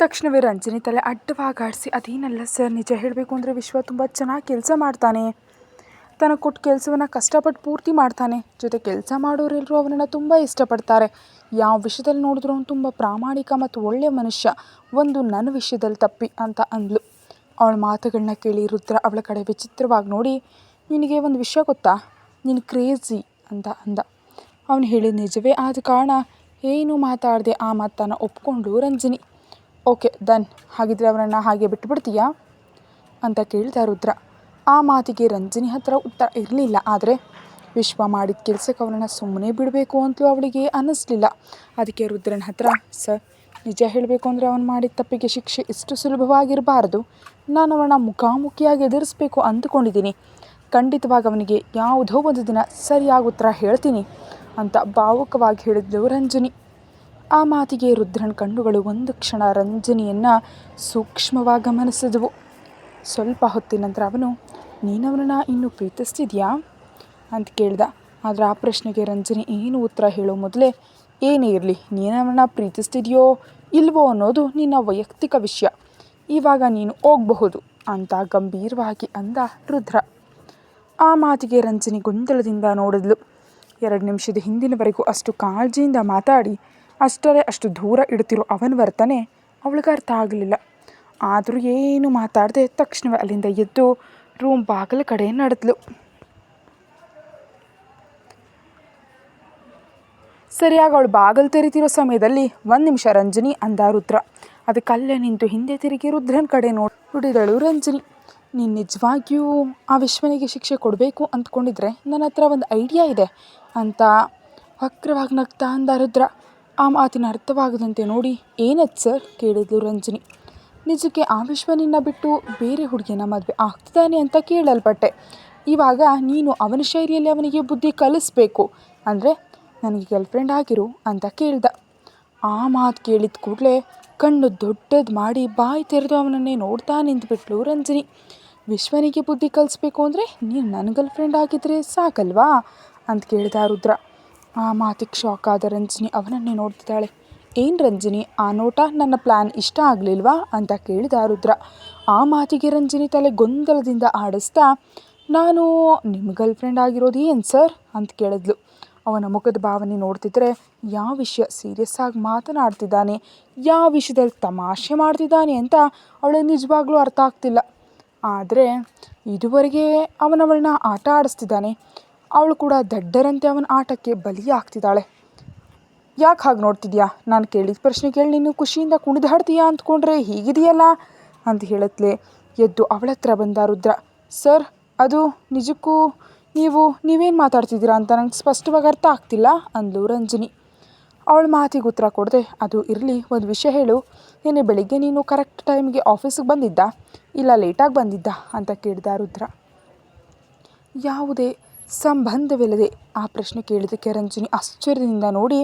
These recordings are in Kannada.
ತಕ್ಷಣವೇ ರಂಜನಿ ತಲೆ ಅಡ್ಡವಾಗಾಡಿಸಿ, ಅದೇನಲ್ಲ ಸರ್, ನಿಜ ಹೇಳಬೇಕು ಅಂದರೆ ವಿಶ್ವ ತುಂಬ ಚೆನ್ನಾಗಿ ಕೆಲಸ ಮಾಡ್ತಾನೆ. ತನಗೆ ಕೊಟ್ಟ ಕೆಲಸವನ್ನು ಕಷ್ಟಪಟ್ಟು ಪೂರ್ತಿ ಮಾಡ್ತಾನೆ. ಜೊತೆ ಕೆಲಸ ಮಾಡೋರೆಲ್ಲರೂ ಅವನನ್ನು ತುಂಬ ಇಷ್ಟಪಡ್ತಾರೆ. ಯಾವ ವಿಷಯದಲ್ಲಿ ನೋಡಿದ್ರು ಅವನು ತುಂಬ ಪ್ರಾಮಾಣಿಕ ಮತ್ತು ಒಳ್ಳೆಯ ಮನುಷ್ಯ. ಒಂದು ನನ್ನ ವಿಷಯದಲ್ಲಿ ತಪ್ಪಿ ಅಂತ ಅಂದ್ಲು. ಅವಳ ಮಾತುಗಳನ್ನ ಕೇಳಿ ರುದ್ರ ಅವಳ ಕಡೆ ವಿಚಿತ್ರವಾಗಿ ನೋಡಿ, ನಿನಗೆ ಒಂದು ವಿಷಯ ಗೊತ್ತಾ, ನೀನು ಕ್ರೇಜಿ ಅಂತ ಅಂದ. ಅವನು ಹೇಳಿದ ನಿಜವೇ ಆದ ಕಾರಣ ಏನು ಮಾತಾಡದೆ ಆ ಮಾತನ್ನು ಒಪ್ಕೊಂಡು ರಂಜನಿ. ಓಕೆ ಡನ್, ಹಾಗಿದ್ರೆ ಅವನನ್ನು ಹಾಗೆ ಬಿಟ್ಟುಬಿಡ್ತೀಯಾ ಅಂತ ಕೇಳಿದ ರುದ್ರ. ಆ ಮಾತಿಗೆ ರಂಜನಿ ಹತ್ರ ಉತ್ತರ ಇರಲಿಲ್ಲ. ಆದರೆ ವಿಶ್ವ ಮಾಡಿದ ಕೆಲಸಕ್ಕೆ ಅವನನ್ನು ಸುಮ್ಮನೆ ಬಿಡಬೇಕು ಅಂತಲೂ ಅವಳಿಗೆ ಅನ್ನಿಸ್ಲಿಲ್ಲ. ಅದಕ್ಕೆ ರುದ್ರನ ಹತ್ರ, ಸರ್, ನಿಜ ಹೇಳಬೇಕು ಅಂದರೆ ಅವನು ಮಾಡಿದ ತಪ್ಪಿಗೆ ಶಿಕ್ಷೆ ಇಷ್ಟು ಸುಲಭವಾಗಿರಬಾರ್ದು. ನಾನು ಅವನ ಮುಖಾಮುಖಿಯಾಗಿ ಎದುರಿಸಬೇಕು ಅಂದುಕೊಂಡಿದ್ದೀನಿ. ಖಂಡಿತವಾಗಿ ಅವನಿಗೆ ಯಾವುದೋ ಒಂದು ದಿನ ಸರಿಯಾಗಿ ಉತ್ತರ ಹೇಳ್ತೀನಿ ಅಂತ ಭಾವುಕವಾಗಿ ಹೇಳಿದ್ಲು ರಂಜನಿ. ಆ ಮಾತಿಗೆ ರುದ್ರನ ಕಣ್ಣುಗಳು ಒಂದು ಕ್ಷಣ ರಂಜನಿಯನ್ನು ಸೂಕ್ಷ್ಮವಾಗಿ ಗಮನಿಸಿದವು. ಸ್ವಲ್ಪ ಹೊತ್ತಿನ ನಂತರ ಅವನು, ನೀನವನನ್ನು ಇನ್ನೂ ಪ್ರೀತಿಸ್ತಿದ್ಯಾ ಅಂತ ಕೇಳ್ದ. ಆದರೆ ಆ ಪ್ರಶ್ನೆಗೆ ರಂಜನಿ ಏನು ಉತ್ತರ ಹೇಳೋ ಮೊದಲೇ, ಏನೇ ಇರಲಿ, ನೀನವನ್ನ ಪ್ರೀತಿಸ್ತಿದೆಯೋ ಇಲ್ವೋ ಅನ್ನೋದು ನಿನ್ನ ವೈಯಕ್ತಿಕ ವಿಷಯ. ಇವಾಗ ನೀನು ಹೋಗಬಹುದು ಅಂತ ಗಂಭೀರವಾಗಿ ಅಂದ ರುದ್ರ. ಆ ಮಾತಿಗೆ ರಂಜನಿ ಗೊಂದಲದಿಂದ ನೋಡಿದ್ಲು. 2 ನಿಮಿಷದ ಹಿಂದಿನವರೆಗೂ ಅಷ್ಟು ಕಾಳಜಿಯಿಂದ ಮಾತಾಡಿ ಅಷ್ಟರೇ ಅಷ್ಟು ದೂರ ಇಡ್ತಿರೋ ಅವನ ವರ್ತನೆ ಅವಳಿಗೆ ಅರ್ಥ ಆಗಲಿಲ್ಲ. ಆದರೂ ಏನು ಮಾತಾಡದೆ ತಕ್ಷಣವೇ ಅಲ್ಲಿಂದ ಎದ್ದು ರೂಮ್ ಬಾಗಿಲ ಕಡೆ ನಡೆದ್ಲು. ಸರಿಯಾಗಿ ಅವಳು ಬಾಗಿಲು ತೆರಿತಿರೋ ಸಮಯದಲ್ಲಿ 1 ನಿಮಿಷ ರಂಜನಿ ಅಂದ ರುದ್ರ. ಅದಕ್ಕೆ ಅಲ್ಲೇ ನಿಂತು ಹಿಂದೆ ತಿರುಗಿ ರುದ್ರನ ಕಡೆ ನೋಡಿದಳು ರಂಜನಿ. ನೀನು ನಿಜವಾಗಿಯೂ ಆ ವಿಶ್ವನಿಗೆ ಶಿಕ್ಷೆ ಕೊಡಬೇಕು ಅಂದ್ಕೊಂಡಿದ್ರೆ ನನ್ನ ಹತ್ರ ಒಂದು ಐಡಿಯಾ ಇದೆ ಅಂತ ವಕ್ರವಾಗಿ ನಗ್ತಾ ಅಂದ ರುದ್ರ. ಆ ಮಾತಿನ ಅರ್ಥವಾಗದಂತೆ ನೋಡಿ, ಏನದು ಸರ್ ಕೇಳಿದ್ಲು ರಂಜನಿ. ನಿಜಕ್ಕೆ ಆ ವಿಶ್ವ ನಿನ್ನ ಬಿಟ್ಟು ಬೇರೆ ಹುಡುಗಿನ ಮದುವೆ ಆಗ್ತಿದ್ದಾನೆ ಅಂತ ಕೇಳಲ್ಪಟ್ಟೆ. ಇವಾಗ ನೀನು ಅವನ ಶೈಲಿಯಲ್ಲಿ ಅವನಿಗೆ ಬುದ್ಧಿ ಕಲಿಸ್ಬೇಕು, ಅಂದರೆ ನನಗೆ ಗರ್ಲ್ಫ್ರೆಂಡ್ ಆಗಿರು ಅಂತ ಕೇಳ್ದ. ಆ ಮಾತು ಕೇಳಿದ ಕೂಡಲೇ ಕಣ್ಣು ದೊಡ್ಡದು ಮಾಡಿ ಬಾಯಿ ತೆರೆದು ಅವನನ್ನೇ ನೋಡ್ತಾ ನಿಂತುಬಿಟ್ಲು ರಂಜನಿ. ವಿಶ್ವನಿಗೆ ಬುದ್ಧಿ ಕಲಿಸ್ಬೇಕು ಅಂದರೆ ನೀನು ನನ್ನ ಗರ್ಲ್ಫ್ರೆಂಡ್ ಆಗಿದ್ರೆ ಸಾಕಲ್ವಾ ಅಂತ ಕೇಳಿದ ರುದ್ರ. ಆ ಮಾತಿಗೆ ಶಾಕ್ ಆದ ರಂಜನಿ ಅವನನ್ನೇ ನೋಡ್ತಿದ್ದಾಳೆ. ಏನು ರಂಜನಿ, ಆ ನೋಟ ನನ್ನ ಪ್ಲ್ಯಾನ್ ಇಷ್ಟ ಆಗಲಿಲ್ವಾ ಅಂತ ಕೇಳಿದ ರುದ್ರ. ಆ ಮಾತಿಗೆ ರಂಜನಿ ತಲೆ ಗೊಂದಲದಿಂದ ಆಡಿಸ್ತಾ, ನಾನು ನಿಮ್ಮ ಗರ್ಲ್ಫ್ರೆಂಡ್ ಆಗಿರೋದು ಏನು ಸರ್ ಅಂತ ಕೇಳಿದ್ಲು. ಅವನ ಮುಖದ ಭಾವನೆ ನೋಡ್ತಿದ್ರೆ ಯಾವ ವಿಷಯ ಸೀರಿಯಸ್ ಆಗಿ ಮಾತನಾಡ್ತಿದ್ದಾನೆ, ಯಾವ ವಿಷಯದಲ್ಲಿ ತಮಾಷೆ ಮಾಡ್ತಿದ್ದಾನೆ ಅಂತ ಅವಳಿಗೆ ನಿಜವಾಗ್ಲೂ ಅರ್ಥ ಆಗ್ತಿಲ್ಲ. ಆದರೆ ಇದುವರೆಗೆ ಅವಳನ್ನ ಆಟ ಆಡಿಸ್ತಿದ್ದಾನೆ, ಅವಳು ಕೂಡ ದಡ್ಡರಂತೆ ಅವನ ಆಟಕ್ಕೆ ಬಲಿಯಾಗ್ತಿದ್ದಾಳೆ. ಯಾಕೆ ಹಾಗೆ ನೋಡ್ತಿದ್ಯಾ, ನಾನು ಕೇಳಿದ ಪ್ರಶ್ನೆ ಕೇಳಿ ನೀನು ಖುಷಿಯಿಂದ ಕುಣಿದಾಡ್ತೀಯಾ ಅಂದ್ಕೊಂಡ್ರೆ ಹೀಗಿದೆಯಲ್ಲ ಅಂತ ಹೇಳತ್ಲೆ ಎದ್ದು ಅವಳ ಹತ್ರ ಬಂದ ರುದ್ರ. ಸರ್, ಅದು ನಿಜಕ್ಕೂ ನೀವೇನು ಮಾತಾಡ್ತಿದ್ದೀರಾ ಅಂತ ನಂಗೆ ಸ್ಪಷ್ಟವಾಗಿ ಅರ್ಥ ಆಗ್ತಿಲ್ಲ ಅಂದ್ಲು ರಂಜನಿ. ಅವಳ ಮಾತಿಗೆ ಉತ್ತರ ಕೊಡದೆ, ಅದು ಇರಲಿ, ಒಂದು ವಿಷಯ ಹೇಳು, ನಿನ್ನೆ ಬೆಳಿಗ್ಗೆ ನೀನು ಕರೆಕ್ಟ್ ಟೈಮ್ಗೆ ಆಫೀಸಿಗೆ ಬಂದಿದ್ದ ಇಲ್ಲ ಲೇಟಾಗಿ ಬಂದಿದ್ದ ಅಂತ ಕೇಳಿದ ರುದ್ರ. ಯಾವುದೇ ಸಂಬಂಧವಿಲ್ಲದೆ ಆ ಪ್ರಶ್ನೆ ಕೇಳಿದ್ದಕ್ಕೆ ರಂಜನಿ ಆಶ್ಚರ್ಯದಿಂದ ನೋಡಿ,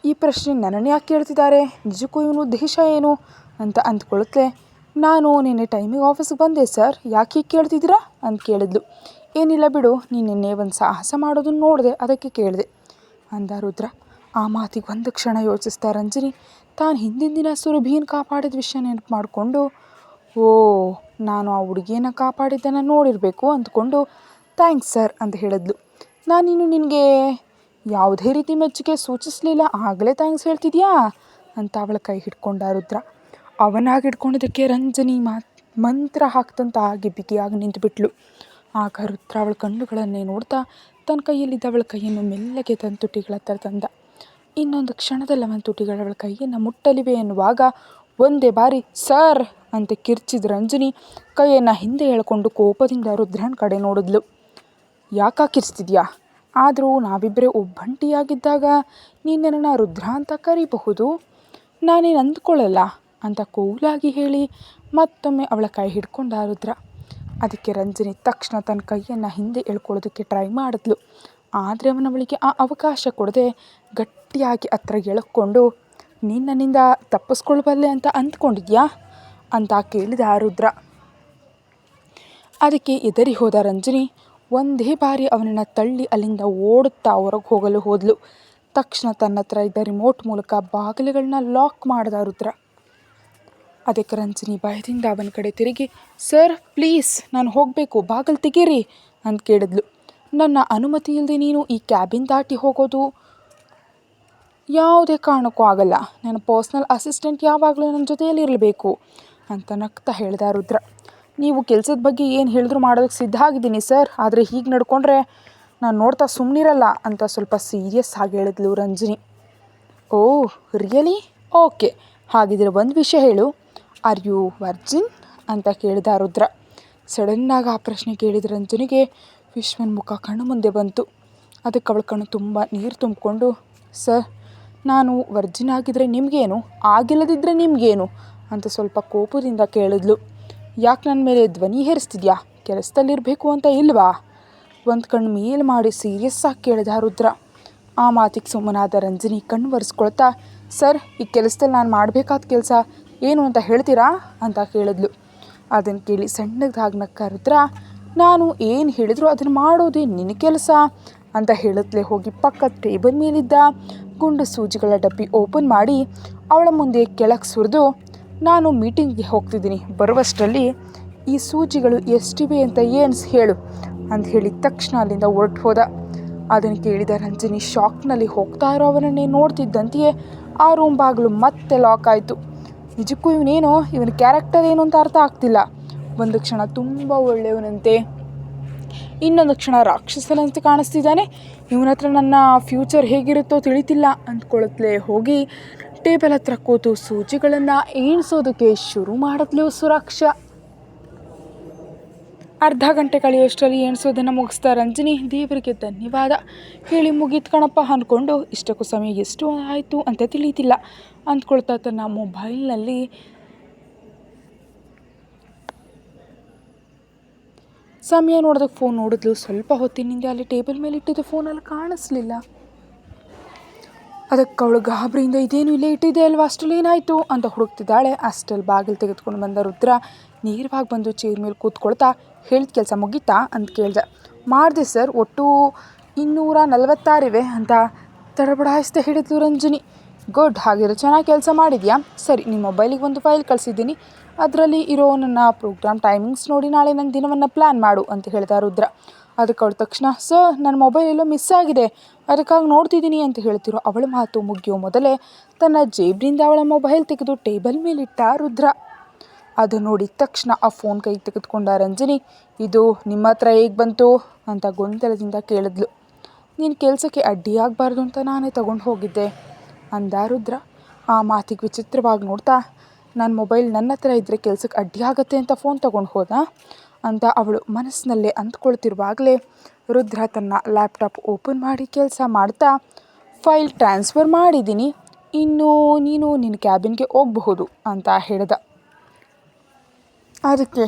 ಈ ಪ್ರಶ್ನೆ ನನ್ನನ್ನು ಯಾಕೆ ಕೇಳ್ತಿದ್ದಾರೆ, ನಿಜಕ್ಕೂ ಇವನು ಉದ್ದೇಶ ಏನು ಅಂತ ಅಂದ್ಕೊಳ್ಳುತ್ತೆ. ನಾನು ನಿನ್ನೆ ಟೈಮಿಗೆ ಆಫೀಸಿಗೆ ಬಂದೆ ಸರ್, ಯಾಕೆ ಹೀಗೆ ಕೇಳ್ತಿದ್ದೀರಾ ಅಂತ ಕೇಳಿದ್ಲು. ಏನಿಲ್ಲ ಬಿಡು, ನೀನು ನಿನ್ನೆ ಒಂದು ಸಾಹಸ ಮಾಡೋದನ್ನು ನೋಡಿದೆ, ಅದಕ್ಕೆ ಕೇಳಿದೆ ಅಂದ ರುದ್ರ. ಆ ಮಾತಿಗೆ ಒಂದು ಕ್ಷಣ ಯೋಚಿಸ್ತಾ ರಂಜನಿ ತಾನು ಹಿಂದಿನ ದಿನ ಸುರಭಿಯನ್ನು ಕಾಪಾಡಿದ ವಿಷಯ ನೆನಪು ಮಾಡಿಕೊಂಡು, ಓ, ನಾನು ಆ ಹುಡುಗಿಯನ್ನು ಕಾಪಾಡಿದ್ದನ್ನು ನೋಡಿರಬೇಕು ಅಂದ್ಕೊಂಡು ಥ್ಯಾಂಕ್ಸ್ ಸರ್ ಅಂತ ಹೇಳಿದ್ಲು. ನಾನಿನ್ನು ನಿನಗೆ ಯಾವುದೇ ರೀತಿ ಮೆಚ್ಚುಗೆ ಸೂಚಿಸಲಿಲ್ಲ, ಆಗಲೇ ಥ್ಯಾಂಕ್ಸ್ ಹೇಳ್ತಿದ್ಯಾ ಅಂತ ಅವಳ ಕೈ ಹಿಡ್ಕೊಂಡ ರುದ್ರ. ಅವನಾಗಿ ಹಿಡ್ಕೊಂಡಿದ್ದಕ್ಕೆ ರಂಜನಿ ಮಂತ್ರ ಹಾಕ್ತಂತ ಆಗಿ ಬಿಗಿಯಾಗಿ ನಿಂತುಬಿಟ್ಲು. ಆಗ ರುದ್ರ ಅವಳ ಕಣ್ಣುಗಳನ್ನೇ ನೋಡ್ತಾ ತನ್ನ ಕೈಯಲ್ಲಿದ್ದ ಅವಳ ಕೈಯನ್ನು ಮೆಲ್ಲಗೆ ತನ್ನ ತುಟಿಗಳ ಹತ್ರ ತಂದ. ಇನ್ನೊಂದು ಕ್ಷಣದಲ್ಲಿ ಅವನ ತುಟಿಗಳು ಅವಳ ಕೈಯನ್ನು ಮುಟ್ಟಲಿವೆ ಎನ್ನುವಾಗ ಒಂದೇ ಬಾರಿ ಸರ್ ಅಂತ ಕಿರ್ಚಿದ ರಂಜನಿ ಕೈಯನ್ನು ಹಿಂದೆ ಎಳ್ಕೊಂಡು ಕೋಪದಿಂದ ರುದ್ರನ ಕಡೆ ನೋಡಿದ್ಲು. ಯಾಕೆ ಕಿರ್ಚ್ತಿದ್ಯಾ, ಆದರೂ ನಾವಿಬ್ಬರೇ ಒಬ್ಬಂಟಿಯಾಗಿದ್ದಾಗ ನೀನು ನನ್ನನ್ನು ರುದ್ರ ಅಂತ ಕರಿಬಹುದು, ನಾನೇನು ಅಂದ್ಕೊಳ್ಳಲ್ಲ ಅಂತ ಕೂಲಾಗಿ ಹೇಳಿ ಮತ್ತೊಮ್ಮೆ ಅವಳ ಕೈ ಹಿಡ್ಕೊಂಡ ರುದ್ರ. ಅದಕ್ಕೆ ರಂಜನಿ ತಕ್ಷಣ ತನ್ನ ಕೈಯನ್ನು ಹಿಂದೆ ಎಳ್ಕೊಳ್ಳೋದಕ್ಕೆ ಟ್ರೈ ಮಾಡಿದ್ಲು. ಆದರೆ ಅವಳಿಗೆ ಆ ಅವಕಾಶ ಕೊಡದೆ ಗಟ್ಟಿಯಾಗಿ ಹತ್ರ ಎಳ್ಕೊಂಡು, ನೀನು ನನ್ನಿಂದ ತಪ್ಪಿಸ್ಕೊಳ್ಬಲ್ಲೆ ಅಂತ ಅಂದ್ಕೊಂಡಿದ್ಯಾ ಅಂತ ಕೇಳಿದ ರುದ್ರ. ಅದಕ್ಕೆ ಎದರಿ ಹೋದ ರಂಜನಿ ಒಂದೇ ಬಾರಿ ಅವನನ್ನು ತಳ್ಳಿ ಅಲ್ಲಿಂದ ಓಡುತ್ತಾ ಹೊರಗೆ ಹೋಗಲು ಹೋದ್ಲು. ತಕ್ಷಣ ತನ್ನ ಹತ್ರ ಇದ್ದ ರಿಮೋಟ್ ಮೂಲಕ ಬಾಗಿಲುಗಳನ್ನ ಲಾಕ್ ಮಾಡಿದ ರುದ್ರ. ಅದಕ್ಕೆ ರಂಜನಿ ಭಯದಿಂದ ಅವನ ಕಡೆ ತಿರುಗಿ, ಸರ್ ಪ್ಲೀಸ್ ನಾನು ಹೋಗಬೇಕು, ಬಾಗಿಲು ತೆಗೀರಿ ಅಂತ ಕೇಳಿದ್ಲು. ನನ್ನ ಅನುಮತಿ ಇಲ್ಲದೆ ನೀನು ಈ ಕ್ಯಾಬಿನ್ ದಾಟಿ ಹೋಗೋದು ಯಾವುದೇ ಕಾರಣಕ್ಕೂ ಆಗಲ್ಲ. ನನ್ನ ಪರ್ಸ್ನಲ್ ಅಸಿಸ್ಟೆಂಟ್ ಯಾವಾಗಲೂ ನನ್ನ ಜೊತೆಯಲ್ಲಿರಬೇಕು ಅಂತ ನಗ್ತಾ ಹೇಳ್ದ ರುದ್ರ. ನೀವು ಕೆಲಸದ ಬಗ್ಗೆ ಏನು ಹೇಳಿದ್ರು ಮಾಡೋದಕ್ಕೆ ಸಿದ್ಧ ಆಗಿದ್ದೀನಿ ಸರ್, ಆದರೆ ಹೀಗೆ ನಡ್ಕೊಂಡ್ರೆ ನಾನು ನೋಡ್ತಾ ಸುಮ್ಮನಿರಲ್ಲ ಅಂತ ಸ್ವಲ್ಪ ಸೀರಿಯಸ್ ಆಗಿ ಹೇಳಿದ್ಲು ರಂಜನಿ. ಓಹ್ ರಿಯಲಿ? ಓಕೆ, ಹಾಗಿದ್ರೆ ಒಂದು ವಿಷಯ ಹೇಳು, ಆರ್ ಯು ವರ್ಜಿನ್ ಅಂತ ಕೇಳಿದ ರುದ್ರ. ಸಡನ್ನಾಗಿ ಆ ಪ್ರಶ್ನೆ ಕೇಳಿದ ರಂಜನಿಗೆ ವಿಶ್ವನ ಮುಖ ಕಣ್ಣು ಮುಂದೆ ಬಂತು. ಅದಕ್ಕೆ ಅವಳ ಕಣ್ಣು ತುಂಬ ನೀರು ತುಂಬಿಕೊಂಡು, ಸರ್ ನಾನು ವರ್ಜಿನ್ ಆಗಿದ್ದರೆ ನಿಮಗೇನು, ಆಗಿಲ್ಲದಿದ್ದರೆ ನಿಮಗೇನು ಅಂತ ಸ್ವಲ್ಪ ಕೋಪದಿಂದ ಕೇಳಿದ್ಲು. ಯಾಕೆ ನನ್ನ ಮೇಲೆ ಧ್ವನಿ ಹೇರಿಸ್ತಿದ್ಯಾ? ಕೆಲಸದಲ್ಲಿರಬೇಕು ಅಂತ ಇಲ್ವಾ? ಒಂದು ಕಣ್ಣು ಮೇಲ್ ಮಾಡಿ ಸೀರಿಯಸ್ ಆಗಿ ಕೇಳಿದ ರುದ್ರ. ಆ ಮಾತಿಗೆ ಸುಮ್ಮನಾದ ರಂಜನಿ ಕಣ್ಣು ಒರೆಸ್ಕೊಳ್ತಾ, ಸರ್ ಈ ಕೆಲಸದಲ್ಲಿ ನಾನು ಮಾಡಬೇಕಾದ ಕೆಲಸ ಏನು ಅಂತ ಹೇಳ್ತೀರಾ ಅಂತ ಕೇಳಿದ್ಲು. ಅದನ್ನು ಕೇಳಿ ಸಣ್ಣದಾಗಿ ನಕ್ಕ ರುದ್ರ, ನಾನು ಏನು ಹೇಳಿದ್ರು ಅದನ್ನು ಮಾಡೋದೇ ನಿನ್ನ ಕೆಲಸ ಅಂತ ಹೇಳುತ್ತಲೇ ಹೋಗಿ ಪಕ್ಕದ ಟೇಬಲ್ ಮೇಲಿದ್ದ ಗುಂಡು ಸೂಜಿಗಳ ಡಬ್ಬಿ ಓಪನ್ ಮಾಡಿ ಅವಳ ಮುಂದೆ ಕೆಳಗೆ ಸುರಿದು, ನಾನು ಮೀಟಿಂಗ್ಗೆ ಹೋಗ್ತಿದ್ದೀನಿ, ಬರುವಷ್ಟರಲ್ಲಿ ಈ ಸೂಜಿಗಳು ಎಷ್ಟಿವೆ ಅಂತ ಎಣಿಸಿ ಹೇಳು ಅಂತ ಹೇಳಿದ ತಕ್ಷಣ ಅಲ್ಲಿಂದ ಹೊರಟು ಹೋದ. ಅದನ್ನು ಕೇಳಿದ ರಂಜನಿ ಶಾಕ್ನಲ್ಲಿ ಹೋಗ್ತಾ ಇರೋ ಅವನನ್ನೇ ನೋಡ್ತಿದ್ದಂತೆಯೇ ಆ ರೂಮ್ ಬಾಗಿಲು ಮತ್ತೆ ಲಾಕ್ ಆಯಿತು. ನಿಜಕ್ಕೂ ಇವನ ಕ್ಯಾರೆಕ್ಟರ್ ಏನು ಅಂತ ಅರ್ಥ ಆಗ್ತಿಲ್ಲ. ಒಂದು ಕ್ಷಣ ತುಂಬ ಒಳ್ಳೆಯವನಂತೆ, ಇನ್ನೊಂದು ಕ್ಷಣ ರಾಕ್ಷಸನಂತೆ ಕಾಣಿಸ್ತಿದ್ದಾನೆ. ಇವನ ಹತ್ರ ನನ್ನ ಫ್ಯೂಚರ್ ಹೇಗಿರುತ್ತೋ ತಿಳಿತಿಲ್ಲ ಅಂದ್ಕೊಳತ್ಲೇ ಹೋಗಿ ಟೇಬಲ್ ಹತ್ರ ಕೂತು ಸೂಜಿಗಳನ್ನು ಎಣಿಸೋದಕ್ಕೆ ಶುರು ಮಾಡಿದ್ಲು ಸುರಕ್ಷ. ಅರ್ಧ ಗಂಟೆ ಕಳೆಯೋಷ್ಟರಲ್ಲಿ ಎಣಿಸೋದನ್ನು ಮುಗಿಸ್ತಾ ರಂಜನಿ ದೇವರಿಗೆ ಧನ್ಯವಾದ ಹೇಳಿ ಮುಗೀತು ಕಣಪ್ಪ ಅಂದ್ಕೊಂಡು, ಇಷ್ಟಕ್ಕೂ ಸಮಯ ಎಷ್ಟು ಆಯಿತು ಅಂತ ತಿಳಿತಿಲ್ಲ ಅಂದ್ಕೊಳ್ತಾ ತನ್ನ ಮೊಬೈಲ್ನಲ್ಲಿ ಸಮಯ ನೋಡೋದಕ್ಕೆ ಫೋನ್ ನೋಡಿದ್ಲು. ಸ್ವಲ್ಪ ಹೊತ್ತಿನಿಂದ ಅಲ್ಲಿ ಟೇಬಲ್ ಮೇಲೆ ಇಟ್ಟಿದ್ದು ಫೋನಲ್ಲಿ ಕಾಣಿಸ್ಲಿಲ್ಲ. ಅದಕ್ಕೆ ಅವಳು ಗಾಬರಿಯಿಂದ ಇದೇನು ಇಲ್ಲೇ ಇಟ್ಟಿದೆ ಅಲ್ವಾ, ಅಷ್ಟರಲ್ಲಿ ಏನಾಯಿತು ಅಂತ ಹುಡುಕ್ತಿದ್ದಾಳೆ. ಅಷ್ಟಲ್ಲಿ ಬಾಗಿಲು ತೆಗೆದುಕೊಂಡು ಬಂದ ರುದ್ರ ನೇರವಾಗಿ ಬಂದು ಚೇರ್ ಮೇಲೆ ಕೂತ್ಕೊಳ್ತಾ, ಹೇಳಿದ ಕೆಲಸ ಮುಗೀತಾ ಅಂತ ಕೇಳ್ದೆ. ಮಾಡಿದೆ ಸರ್, ಒಟ್ಟು 246 ಅಂತ ತಡಬಡಾಯಿಸ್ತಾ ಹೇಳಿದ್ಲು ರಂಜನಿ. ಗುಡ್, ಹಾಗಿರೋ ಚೆನ್ನಾಗಿ ಕೆಲಸ ಮಾಡಿದ್ಯಾ. ಸರಿ, ನಿಮ್ಮ ಮೊಬೈಲಿಗೆ ಒಂದು ಫೈಲ್ ಕಳಿಸಿದ್ದೀನಿ, ಅದರಲ್ಲಿ ಇರೋ ನನ್ನ ಪ್ರೋಗ್ರಾಮ್ ಟೈಮಿಂಗ್ಸ್ ನೋಡಿ ನಾಳೆ ನನ್ನ ದಿನವನ್ನು ಪ್ಲ್ಯಾನ್ ಮಾಡು ಅಂತ ಹೇಳ್ತಾ ರುದ್ರ. ಅದಕ್ಕೆ ಅವಳ ತಕ್ಷಣ, ಸರ್ ನನ್ನ ಮೊಬೈಲ್ ಎಲ್ಲೋ ಮಿಸ್ ಆಗಿದೆ, ಅದಕ್ಕಾಗಿ ನೋಡ್ತಿದ್ದೀನಿ ಅಂತ ಹೇಳ್ತಿರೋ ಅವಳ ಮಾತು ಮುಗಿಯೋ ಮೊದಲೇ ತನ್ನ ಜೇಬಿನಿಂದ ಅವಳ ಮೊಬೈಲ್ ತೆಗೆದು ಟೇಬಲ್ ಮೇಲಿಟ್ಟ ರುದ್ರ. ಅದು ನೋಡಿದ ತಕ್ಷಣ ಆ ಫೋನ್ ಕೈ ತೆಗೆದುಕೊಂಡ ರಂಜನಿ, ಇದು ನಿಮ್ಮ ಹತ್ರ ಹೇಗೆ ಬಂತು ಅಂತ ಗೊಂದಲದಿಂದ ಕೇಳಿದ್ಲು. ನೀನು ಕೆಲಸಕ್ಕೆ ಅಡ್ಡಿಯಾಗಬಾರ್ದು ಅಂತ ನಾನೇ ತಗೊಂಡು ಹೋಗಿದ್ದೆ ಅಂದ ರುದ್ರ. ಆ ಮಾತಿಗೆ ವಿಚಿತ್ರವಾಗಿ ನೋಡ್ತಾ, ನನ್ನ ಮೊಬೈಲ್ ನನ್ನ ಹತ್ರ ಇದ್ದರೆ ಕೆಲಸಕ್ಕೆ ಅಡ್ಡಿಯಾಗತ್ತೆ ಅಂತ ಫೋನ್ ತೊಗೊಂಡು ಹೋದ ಅಂತ ಅವಳು ಮನಸ್ಸಿನಲ್ಲೇ ಅಂದ್ಕೊಳ್ತಿರುವಾಗಲೇ ರುದ್ರ ತನ್ನ ಲ್ಯಾಪ್ಟಾಪ್ ಓಪನ್ ಮಾಡಿ ಕೆಲಸ ಮಾಡ್ತಾ, ಫೈಲ್ ಟ್ರಾನ್ಸ್ಫರ್ ಮಾಡಿದ್ದೀನಿ, ಇನ್ನು ನೀನು ನಿನ್ನ ಕ್ಯಾಬಿನ್ಗೆ ಹೋಗಬಹುದು ಅಂತ ಹೇಳ್ದ. ಅದಕ್ಕೆ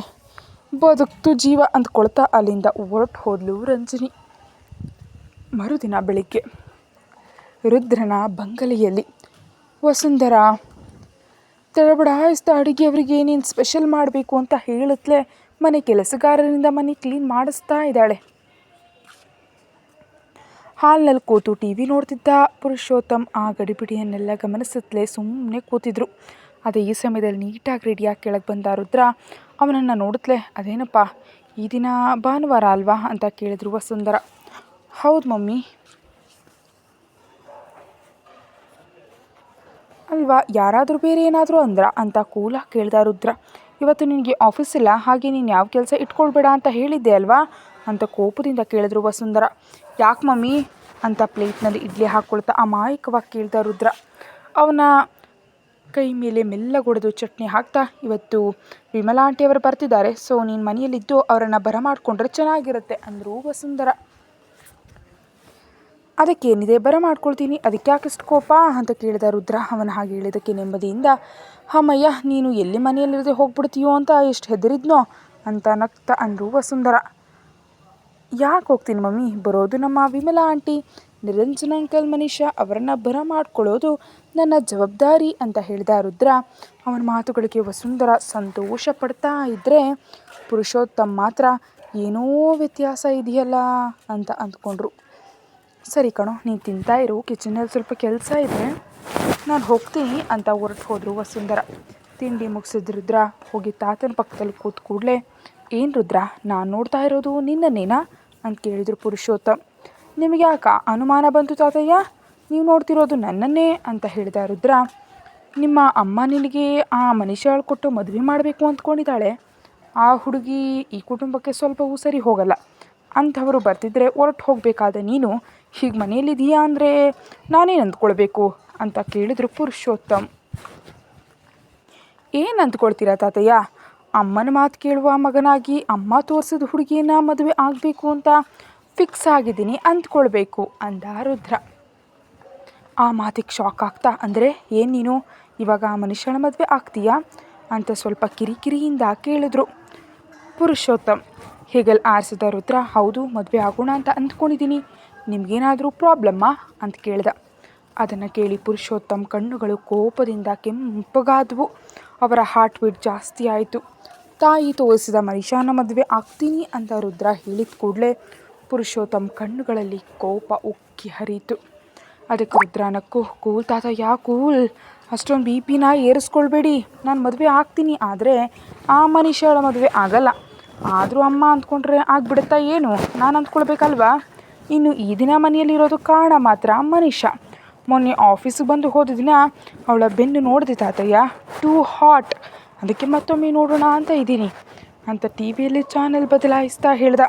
ಬದುಕ್ತು ಜೀವ ಅಂದ್ಕೊಳ್ತಾ ಅಲ್ಲಿಂದ ಹೊರಟು ಹೋದ್ಲು ರಂಜನಿ. ಮರುದಿನ ಬೆಳಿಗ್ಗೆ ರುದ್ರನ ಬಂಗಲೆಯಲ್ಲಿ ವಸುಂಧರಾ ತಡಬಡಾಯಿಸ್ತಾ ಅಡುಗೆಯವರಿಗೆ ಏನೇನು ಸ್ಪೆಷಲ್ ಮಾಡಬೇಕು ಅಂತ ಹೇಳುತ್ತಲೇ ಮನೆ ಕೆಲಸಗಾರರಿಂದ ಮನೆ ಕ್ಲೀನ್ ಮಾಡಿಸ್ತಾ ಇದ್ದಾಳೆ. ಹಾಲ್ನಲ್ಲಿ ಕೂತು ಟಿ ವಿ ನೋಡ್ತಿದ್ದ ಪುರುಷೋತ್ತಮ್ ಆ ಗಡಿಬಿಡಿಯನ್ನೆಲ್ಲ ಗಮನಿಸುತ್ತಲೇ ಸುಮ್ಮನೆ ಕೂತಿದ್ರು. ಅದೇ ಈ ಸಮಯದಲ್ಲಿ ನೀಟಾಗಿ ರೆಡಿಯಾಗಿ ಕೆಳಗೆ ಬಂದ ರುದ್ರ ಅವನನ್ನು ನೋಡುತ್ತಲೇ, ಅದೇನಪ್ಪ ಈ ದಿನ ಭಾನುವಾರ ಅಲ್ವಾ ಅಂತ ಕೇಳಿದ್ರು ವಸುಂಧರಾ. ಹೌದು ಮಮ್ಮಿ. ಅಲ್ವಾ, ಯಾರಾದರೂ ಬೇರೆ ಏನಾದರೂ ಅಂದ್ರ ಅಂತ ಕೂಲಾಗಿ ಕೇಳ್ದ ರುದ್ರ. ಇವತ್ತು ನಿನಗೆ ಆಫೀಸ್ ಇಲ್ಲ, ಹಾಗೆ ನೀನು ಯಾವ ಕೆಲಸ ಇಟ್ಕೊಳ್ಬೇಡ ಅಂತ ಹೇಳಿದ್ದೆ ಅಲ್ವಾ ಅಂತ ಕೋಪದಿಂದ ಕೇಳಿದ್ರು ವಸುಂಧರಾ. ಯಾಕೆ ಮಮ್ಮಿ ಅಂತ ಪ್ಲೇಟ್ನಲ್ಲಿ ಇಡ್ಲಿ ಹಾಕ್ಕೊಳ್ತಾ ಅಮಾಯಕವಾಗಿ ಕೇಳ್ದ ರುದ್ರ. ಅವನ ಕೈ ಮೇಲೆ ಮೆಲ್ಲಗೊಡೆದು ಚಟ್ನಿ ಹಾಕ್ತಾ, ಇವತ್ತು ವಿಮಲಾ ಆಂಟಿಯವರು ಬರ್ತಿದ್ದಾರೆ, ಸೊ ನೀನು ಮನೆಯಲ್ಲಿದ್ದು ಅವರನ್ನು ಬರಮಾಡಿಕೊಂಡ್ರೆ ಚೆನ್ನಾಗಿರುತ್ತೆ ಅಂದರು ವಸುಂಧರಾ. ಅದಕ್ಕೇನಿದೆ, ಬರಮಾಡ್ಕೊಳ್ತೀನಿ, ಅದಕ್ಕೆ ಯಾಕಿಷ್ಟು ಕೋಪ ಅಂತ ಕೇಳಿದ ರುದ್ರ. ಅವನ ಹಾಗೆ ಹೇಳಿದಕ್ಕೆ ನೆಮ್ಮದಿಯಿಂದ, ಅಮ್ಮಯ್ಯ ನೀನು ಎಲ್ಲಿ ಮನೆಯಲ್ಲಿರದೆ ಹೋಗ್ಬಿಡ್ತೀಯೋ ಅಂತ ಎಷ್ಟು ಹೆದರಿದ್ನೋ ಅಂತ ನಗ್ತಾ ಅಂದರು ವಸುಂಧರಾ. ಯಾಕೆ ಹೋಗ್ತೀನಿ ಮಮ್ಮಿ, ಬರೋದು ನಮ್ಮ ವಿಮಲಾ ಆಂಟಿ, ನಿರಂಜನ ಅಂಕಲ್, ಮನೀಷಾ ಅವರನ್ನು ಬರಮಾಡ್ಕೊಳ್ಳೋದು ನನ್ನ ಜವಾಬ್ದಾರಿ ಅಂತ ಹೇಳಿದ ರುದ್ರ. ಅವನ ಮಾತುಗಳಿಗೆ ವಸುಂಧರಾ ಸಂತೋಷ ಪಡ್ತಾ ಇದ್ದರೆ ಪುರುಷೋತ್ತಮ್ ಮಾತ್ರ ಏನೋ ವ್ಯತ್ಯಾಸ ಇದೆಯಲ್ಲ ಅಂತ ಅಂದ್ಕೊಂಡ್ರು. ಸರಿ ಕಣೋ, ನೀನು ತಿಂತಾ ಇರು, ಕಿಚನಲ್ಲಿ ಸ್ವಲ್ಪ ಕೆಲಸ ಇದೆ, ನಾನು ಹೋಗ್ತೀನಿ ಅಂತ ಹೊರಟು ಹೋದರು ವಸುಂಧರಾ. ತಿಂಡಿ ಮುಗಿಸಿದ ರುದ್ರ ಹೋಗಿ ತಾತನ ಪಕ್ಕದಲ್ಲಿ ಕೂತ್ ಕೂಡಲೇ, ಏನು ರುದ್ರ, ನಾನು ನೋಡ್ತಾ ಇರೋದು ನಿನ್ನನ್ನೇನಾ ಅಂತ ಕೇಳಿದರು ಪುರುಷೋತ್ತಮ್. ನಿಮಗೆ ಯಾಕೆ ಅನುಮಾನ ಬಂತು ತಾತಯ್ಯ, ನೀವು ನೋಡ್ತಿರೋದು ನನ್ನನ್ನೇ ಅಂತ ಹೇಳಿದ ರುದ್ರ. ನಿಮ್ಮ ಅಮ್ಮ ನಿನಗೆ ಆ ಮನುಷ್ಯ ಕೊಟ್ಟು ಮದುವೆ ಮಾಡಬೇಕು ಅಂದ್ಕೊಂಡಿದ್ದಾಳೆ. ಆ ಹುಡುಗಿ ಈ ಕುಟುಂಬಕ್ಕೆ ಸ್ವಲ್ಪವೂ ಸರಿ ಹೋಗಲ್ಲ. ಅಂಥವರು ಬರ್ತಿದ್ರೆ ಹೊರಟು ಹೋಗಬೇಕಾದ ನೀನು ಹೀಗೆ ಮನೆಯಲ್ಲಿದೆಯಾ ಅಂದರೆ ನಾನೇನು ಅಂದ್ಕೊಳ್ಬೇಕು ಅಂತ ಕೇಳಿದ್ರು ಪುರುಷೋತ್ತಮ್. ಏನು ಅಂದ್ಕೊಳ್ತೀರಾ ತಾತಯ್ಯ, ಅಮ್ಮನ ಮಾತು ಕೇಳುವ ಮಗನಾಗಿ ಅಮ್ಮ ತೋರಿಸಿದ ಹುಡುಗಿಯನ್ನು ಮದುವೆ ಆಗಬೇಕು ಅಂತ ಫಿಕ್ಸ್ ಆಗಿದ್ದೀನಿ ಅಂದ್ಕೊಳ್ಬೇಕು ಅಂದ ರುದ್ರ. ಆ ಮಾತಿಗೆ ಶಾಕ್ ಆಗ್ತಾ, ಅಂದರೆ ಏನು ನೀನು ಇವಾಗ ಆ ಮನುಷ್ಯನ ಮದುವೆ ಆಗ್ತೀಯಾ ಅಂತ ಸ್ವಲ್ಪ ಕಿರಿಕಿರಿಯಿಂದ ಕೇಳಿದ್ರು ಪುರುಷೋತ್ತಮ್. ಹೇಗಲ್ಲಿ ಆರಿಸಿದ ರುದ್ರ, ಹೌದು ಮದುವೆ ಆಗೋಣ ಅಂತ ಅಂದ್ಕೊಂಡಿದ್ದೀನಿ, ನಿಮಗೇನಾದರೂ ಪ್ರಾಬ್ಲಮ್ಮಾ ಅಂತ ಕೇಳ್ದ. ಅದನ್ನು ಕೇಳಿ ಪುರುಷೋತ್ತಮ್ ಕಣ್ಣುಗಳು ಕೋಪದಿಂದ ಕೆಂಪಗಾದವು. ಅವರ ಹಾರ್ಟ್ ಬೀಟ್ ಜಾಸ್ತಿ ಆಯಿತು. ತಾಯಿ ತೋರಿಸಿದ ಮನುಷ್ಯನ ಮದುವೆ ಆಗ್ತೀನಿ ಅಂತ ರುದ್ರ ಹೇಳಿದ ಕೂಡಲೇ ಪುರುಷೋತ್ತಮ್ ಕಣ್ಣುಗಳಲ್ಲಿ ಕೋಪ ಉಕ್ಕಿ ಹರಿಯಿತು. ಅದಕ್ಕೆ ರುದ್ರ ನಕ್ಕು, ಕೂಲ್ ತಾತಯ್ಯ ಕೂಲ್, ಅಷ್ಟೊಂದು ಬಿ ಪಿನ ಏರಿಸ್ಕೊಳ್ಬೇಡಿ, ನಾನು ಮದುವೆ ಆಗ್ತೀನಿ, ಆದರೆ ಆ ಮನುಷ್ಯಳ ಮದುವೆ ಆಗಲ್ಲ. ಆದರೂ ಅಮ್ಮ ಅಂದ್ಕೊಂಡ್ರೆ ಆಗ್ಬಿಡುತ್ತಾ ಏನು, ನಾನು ಅಂದ್ಕೊಳ್ಬೇಕಲ್ವಾ. ಇನ್ನು ಈ ದಿನ ಮನೆಯಲ್ಲಿರೋದು ಕಾರಣ ಮಾತ್ರ ಮನುಷ್ಯ. ಮೊನ್ನೆ ಆಫೀಸಿಗೆ ಬಂದು ಹೋದ ದಿನ ಅವಳ ಬೆನ್ನು ನೋಡಿದೆ ತಾತಯ್ಯ, ಟೂ ಹಾಟ್, ಅದಕ್ಕೆ ಮತ್ತೊಮ್ಮೆ ನೋಡೋಣ ಅಂತ ಇದ್ದೀನಿ ಅಂತ ಟಿ ವಿಯಲ್ಲಿ ಚಾನೆಲ್ ಬದಲಾಯಿಸ್ತಾ ಹೇಳ್ದ.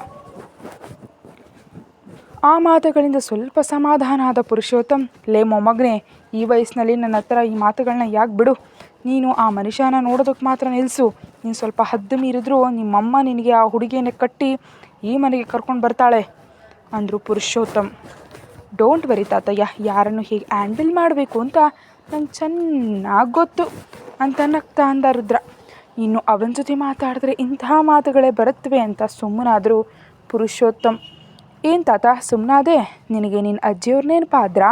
ಆ ಮಾತುಗಳಿಂದ ಸ್ವಲ್ಪ ಸಮಾಧಾನ ಆದ ಪುರುಷೋತ್ತಮ್, ಲೇ ಮೊಮ್ಮಗನೇ, ಈ ವಯಸ್ಸಿನಲ್ಲಿ ನನ್ನ ಹತ್ರ ಈ ಮಾತುಗಳನ್ನ ಯಾಕೆ ಬಿಡು, ನೀನು ಆ ಮನುಷ್ಯನ ನೋಡೋದಕ್ಕೆ ಮಾತ್ರ ನಿಲ್ಲಿಸು. ನೀನು ಸ್ವಲ್ಪ ಹದ್ದು ಮೀರಿದ್ರು ನಿಮ್ಮಮ್ಮ ನಿನಗೆ ಆ ಹುಡುಗಿಯನ್ನು ಕಟ್ಟಿ ಈ ಮನೆಗೆ ಕರ್ಕೊಂಡು ಬರ್ತಾಳೆ ಅಂದರು ಪುರುಷೋತ್ತಮ್. ಡೋಂಟ್ ವರಿ ತಾತಯ್ಯ, ಯಾರನ್ನು ಹೇಗೆ ಹ್ಯಾಂಡಲ್ ಮಾಡಬೇಕು ಅಂತ ನಂಗೆ ಚೆನ್ನಾಗಿ ಗೊತ್ತು ಅಂತ ನಗ್ತಾ ಅಂದ ರುದ್ರ. ಇನ್ನು ಅವನ ಜೊತೆ ಮಾತಾಡಿದ್ರೆ ಇಂತಹ ಮಾತುಗಳೇ ಬರುತ್ತವೆ ಅಂತ ಸುಮ್ಮನಾದರೂ ಪುರುಷೋತ್ತಮ್. ಏನು ತಾತ ಸುಮ್ಮನಾದೆ, ನಿನಗೆ ನಿನ್ನ ಅಜ್ಜಿಯವ್ರ ನೆನಪಾದ್ರಾ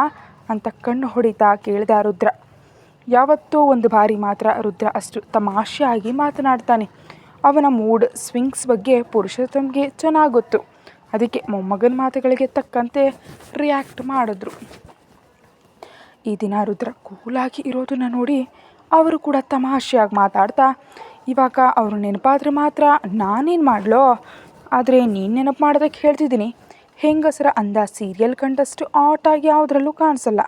ಅಂತ ಕಣ್ಣು ಹೊಡಿತಾ ಕೇಳಿದ ರುದ್ರ. ಯಾವತ್ತೋ ಒಂದು ಬಾರಿ ಮಾತ್ರ ರುದ್ರ ಅಷ್ಟು ತಮಾಷೆಯಾಗಿ ಮಾತನಾಡ್ತಾನೆ. ಅವನ ಮೂಡ್ ಸ್ವಿಂಗ್ಸ್ ಬಗ್ಗೆ ಪುರುಷೋತ್ತಮ್ಗೆ ಚೆನ್ನಾಗಿ ಗೊತ್ತು. ಅದಕ್ಕೆ ಮೊಮ್ಮಗನ ಮಾತುಗಳಿಗೆ ತಕ್ಕಂತೆ ರಿಯಾಕ್ಟ್ ಮಾಡಿದ್ರು. ಈ ದಿನ ರುದ್ರ ಕೂಲಾಗಿ ಇರೋದನ್ನ ನೋಡಿ ಅವರು ಕೂಡ ತಮಾಷೆಯಾಗಿ ಮಾತಾಡ್ತಾ, ಇವಾಗ ಅವರು ನೆನಪಾದರೆ ಮಾತ್ರ ನಾನೇನು ಮಾಡಲೋ, ಆದರೆ ನೀನು ನೆನಪು ಮಾಡೋದಕ್ಕೆ ಹೇಳ್ತಿದ್ದೀನಿ. ಹೆಂಗಸರ ಅಂದ ಸೀರಿಯಲ್ ಕಂಡಷ್ಟು ಆಟಾಗಿ ಯಾವುದ್ರಲ್ಲೂ ಕಾಣಿಸಲ್ಲ.